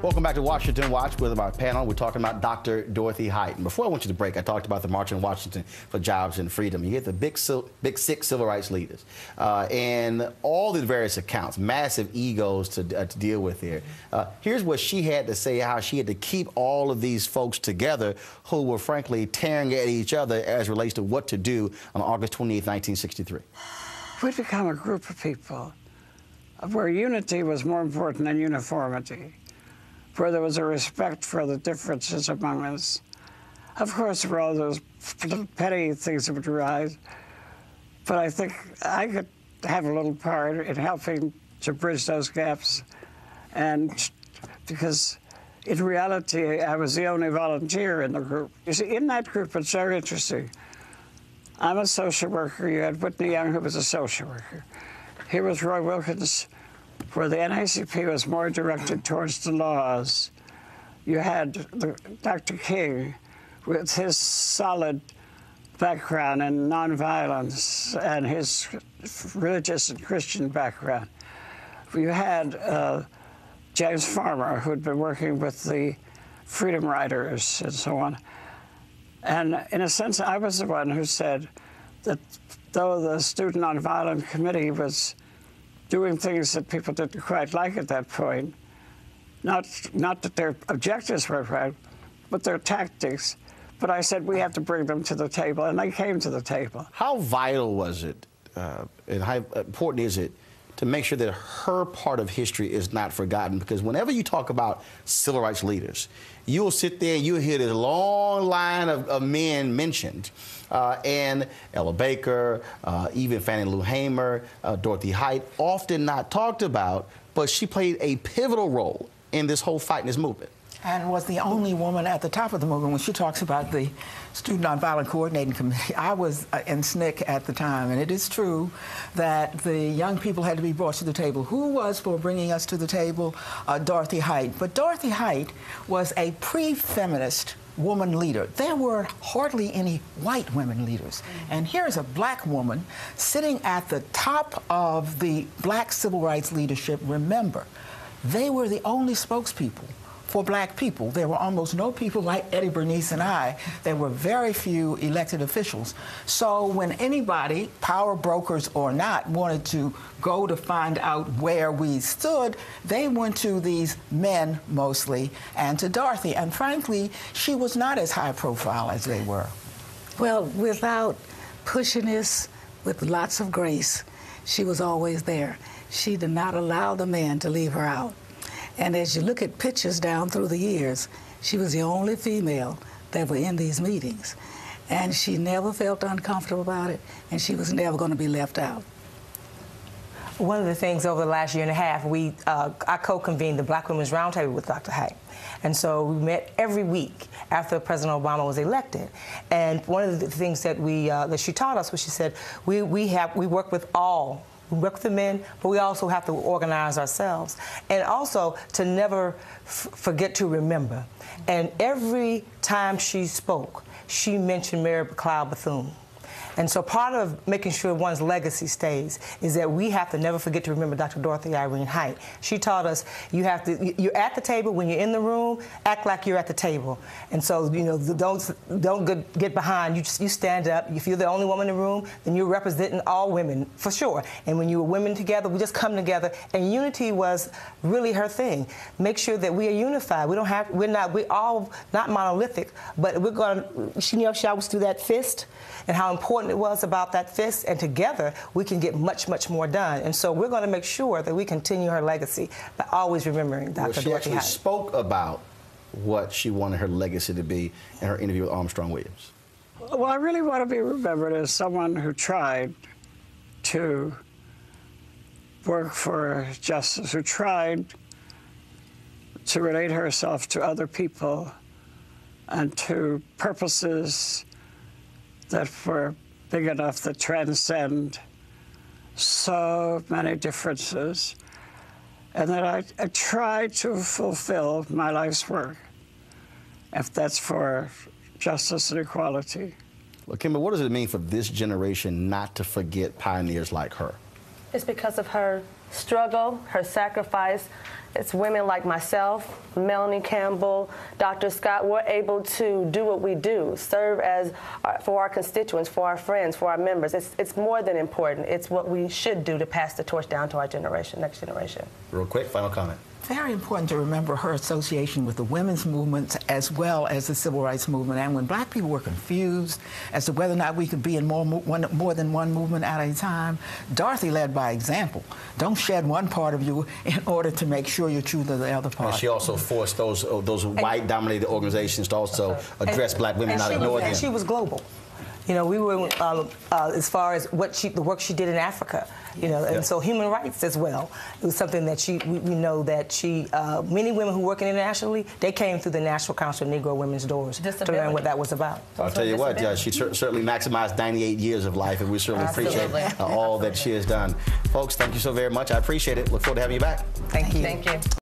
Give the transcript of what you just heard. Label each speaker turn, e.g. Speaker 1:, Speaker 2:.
Speaker 1: Welcome back to Washington Watch with our panel. We're talking about Dr. Dorothy Height. And before I went to the break, I talked about the March in Washington for Jobs and Freedom. You get the big six civil rights leaders and all the various accounts, massive egos to deal with here. Here's what she had to say, how she had to keep all of these folks together who were frankly tearing at each other as relates to what to do on August 28, 1963.
Speaker 2: We'd become a group of people where unity was more important than uniformity, where there was a respect for the differences among us. Of course, there were all those little petty things that would arise, but I think I could have a little part in helping to bridge those gaps, and because in reality, I was the only volunteer in the group. You see, in that group, it's very interesting. I'm a social worker. You had Whitney Young, who was a social worker. Here was Roy Wilkins, where the NAACP was more directed towards the laws. You had Dr. King, with his solid background in nonviolence and his religious and Christian background. You had James Farmer, who'd been working with the Freedom Riders and so on. And in a sense, I was the one who said that though the Student Nonviolent Committee was doing things that people didn't quite like at that point, not that their objectives were right, but their tactics. But I said, we have to bring them to the table, and they came to the table.
Speaker 1: How vital was it, and how important is it to make sure that her part of history is not forgotten? Because whenever you talk about civil rights leaders, you'll sit there and you'll hear this long line of men mentioned. And Ella Baker, even Fannie Lou Hamer, Dorothy Height, often not talked about, but she played a pivotal role in this whole fight and this movement.
Speaker 3: And was the only woman at the top of the movement. When she talks about the Student Nonviolent Coordinating Committee, I was in SNCC at the time, and it is true that the young people had to be brought to the table. Who was for bringing us to the table? Dorothy Height. But Dorothy Height was a pre-feminist woman leader. There were hardly any white women leaders. And here's a black woman sitting at the top of the black civil rights leadership. Remember, they were the only spokespeople for black people. There were almost no people like Eddie Bernice and I. There were very few elected officials. So when anybody, power brokers or not, wanted to go to find out where we stood, they went to these men mostly and to Dorothy. And frankly, she was not as high profile as they were.
Speaker 4: Well, without pushiness, with lots of grace, she was always there. She did not allow the man to leave her out. And as you look at pictures down through the years, she was the only female that were in these meetings. And she never felt uncomfortable about it, and she was never going to be left out.
Speaker 5: One of the things over the last year and a half, I co-convened the Black Women's Roundtable with Dr. Height. And so we met every week after President Obama was elected. And one of the things that that she taught us was, she said, we work with all. We work with the men, but we also have to organize ourselves. And also to never forget to remember. And every time she spoke, she mentioned Mary Cloud Bethune. And so part of making sure one's legacy stays is that we have to never forget to remember Dr. Dorothy Irene Height. She taught us you're at the table. When you're in the room, act like you're at the table. And so, you know, don't get behind. You stand up. If you're the only woman in the room, then you're representing all women, for sure. And when you were women together, we just come together. And unity was really her thing. Make sure that we are unified. We're all not monolithic, but we're going to, she always do that fist, and how important it was about that fist, and together we can get much, much more done. And so we're going to make sure that we continue her legacy by always remembering Dr. Dorothy Height.
Speaker 1: She actually spoke about what she wanted her legacy to be in her interview with Armstrong Williams.
Speaker 2: Well, I really want to be remembered as someone who tried to work for justice, who tried to relate herself to other people and to purposes that were big enough to transcend so many differences, and that I try to fulfill my life's work, if that's for justice and equality.
Speaker 1: Well, Kimber, what does it mean for this generation not to forget pioneers like her?
Speaker 6: It's because of her struggle, her sacrifice, it's women like myself, Melanie Campbell, Dr. Scott, we're able to do what we do, serve as for our constituents, for our friends, for our members. It's more than important. It's what we should do to pass the torch down to our generation, next generation.
Speaker 1: Real quick, final comment.
Speaker 3: Very important to remember her association with the women's movements as well as the civil rights movement. And when black people were confused as to whether or not we could be in more than one movement at a time, Dorothy led by example. Don't shed one part of you in order to make sure you're true to the other part.
Speaker 1: And she also forced those white dominated organizations to also address black women, not ignore them.
Speaker 5: And she was global. You know, we were, as far as the work she did in Africa, you know, and so human rights as well. It was something that we know that many women who work internationally, they came through the National Council of Negro Women's doors to learn what that was about.
Speaker 1: I'll tell you what, she certainly maximized 98 years of life, and we certainly appreciate all that she has done. Folks, thank you so very much. I appreciate it. Look forward to having you back.
Speaker 5: Thank you.
Speaker 6: Thank you.